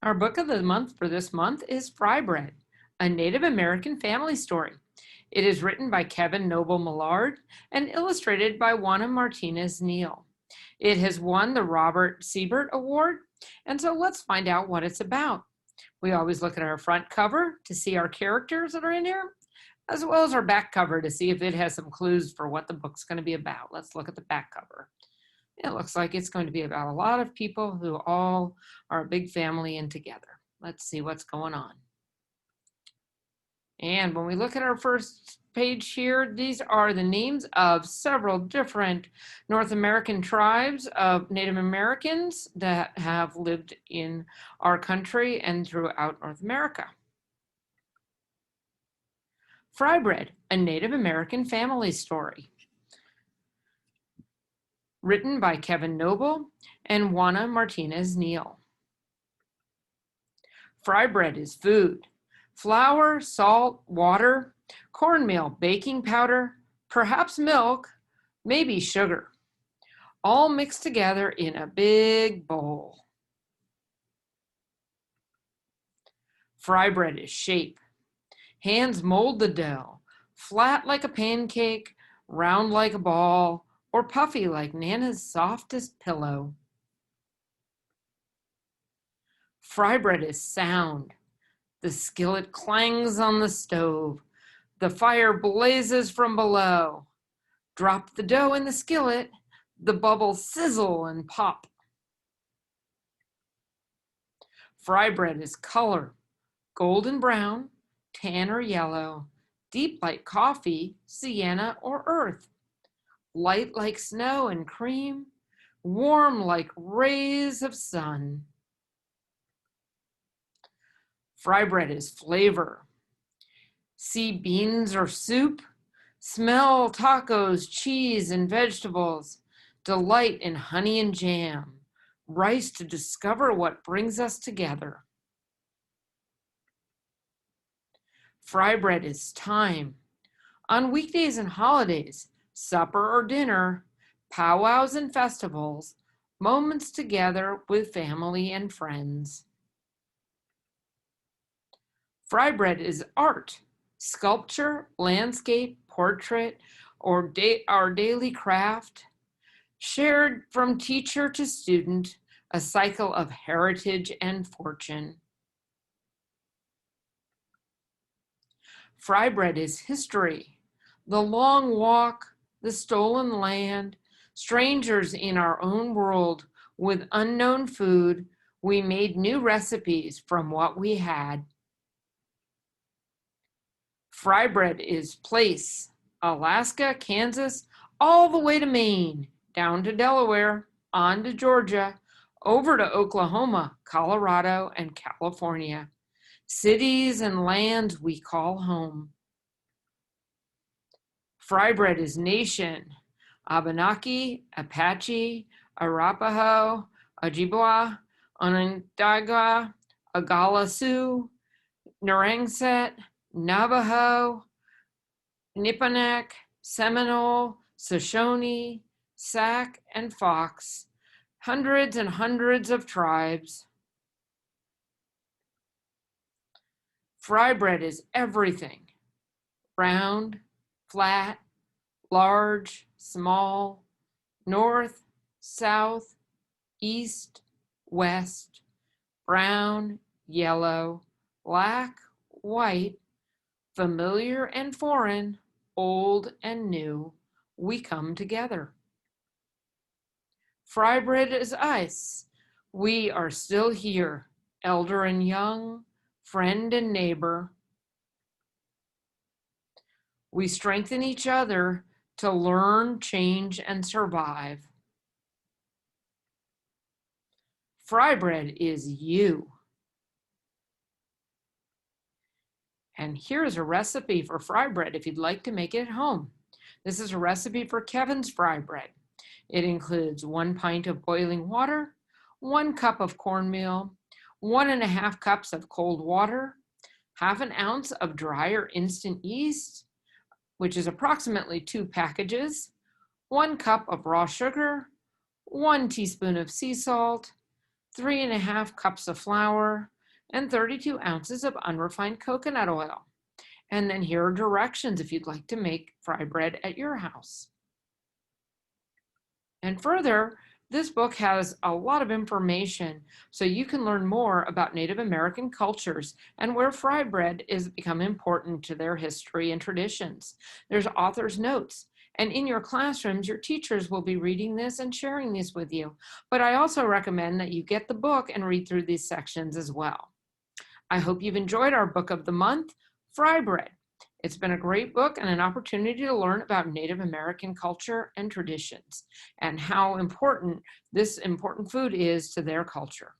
Our book of the month for this month is Fry Bread, a Native American family story. It is written by Kevin Noble Maillard and illustrated by Juana Martinez Neal. It has won the Robert Siebert Award, and so let's find out what it's about. We always look at our front cover to see our characters that are in here, as well as our back cover to see if it has some clues for what the book's going to be about. Let's look at the back cover. It looks like it's going to be about a lot of people who all are a big family and together. Let's see what's going on. And when we look at our first page here, these are the names of several different North American tribes of Native Americans that have lived in our country and throughout North America. Fry Bread, a Native American family story. Written by Kevin Noble and Juana Martinez Neal. Fry bread is food. Flour, salt, water, cornmeal, baking powder, perhaps milk, maybe sugar, all mixed together in a big bowl. Fry bread is shape. Hands mold the dough, flat like a pancake, round like a ball, or puffy like Nana's softest pillow. Fry bread is sound. The skillet clangs on the stove. The fire blazes from below. Drop the dough in the skillet. The bubbles sizzle and pop. Fry bread is color. Golden brown, tan or yellow, deep like coffee, sienna, or earth. Light like snow and cream, warm like rays of sun. Fry bread is flavor. See beans or soup, smell tacos, cheese, and vegetables, delight in honey and jam, rice to discover what brings us together. Fry bread is time. On weekdays and holidays, supper or dinner, powwows and festivals, moments together with family and friends. Fry bread is art, sculpture, landscape, portrait, or our daily craft, shared from teacher to student, a cycle of heritage and fortune. Fry bread is history, the long walk, the stolen land, strangers in our own world with unknown food. We made new recipes from what we had. Fry bread is place, Alaska, Kansas, all the way to Maine, down to Delaware, on to Georgia, over to Oklahoma, Colorado, and California. Cities and lands we call home. Fry bread is nation, Abenaki, Apache, Arapaho, Ojibwa, Onondaga, Agala Sioux, Narragansett, Navajo, Nippanek, Seminole, Shoshone, Sac, and Fox, hundreds and hundreds of tribes. Fry bread is everything. Round, flat, large, small, north, south, east, west, brown, yellow, black, white, familiar and foreign, old and new, we come together. Fry bread is us. We are still here, elder and young, friend and neighbor. We strengthen each other to learn, change, and survive. Fry bread is you. And here's a recipe for fry bread if you'd like to make it at home. This is a recipe for Kevin's fry bread. It includes 1 pint of boiling water, 1 cup of cornmeal, 1.5 cups of cold water, 1/2 ounce of dry or instant yeast, which is approximately 2 packages, 1 cup of raw sugar, 1 teaspoon of sea salt, 3.5 cups of flour, and 32 ounces of unrefined coconut oil. And then here are directions if you'd like to make fry bread at your house. And further, this book has a lot of information so you can learn more about Native American cultures and where fry bread is become important to their history and traditions. There's author's notes. And in your classrooms, your teachers will be reading this and sharing these with you. But I also recommend that you get the book and read through these sections as well. I hope you've enjoyed our book of the month, Fry Bread. It's been a great book and an opportunity to learn about Native American culture and traditions and how important this important food is to their culture.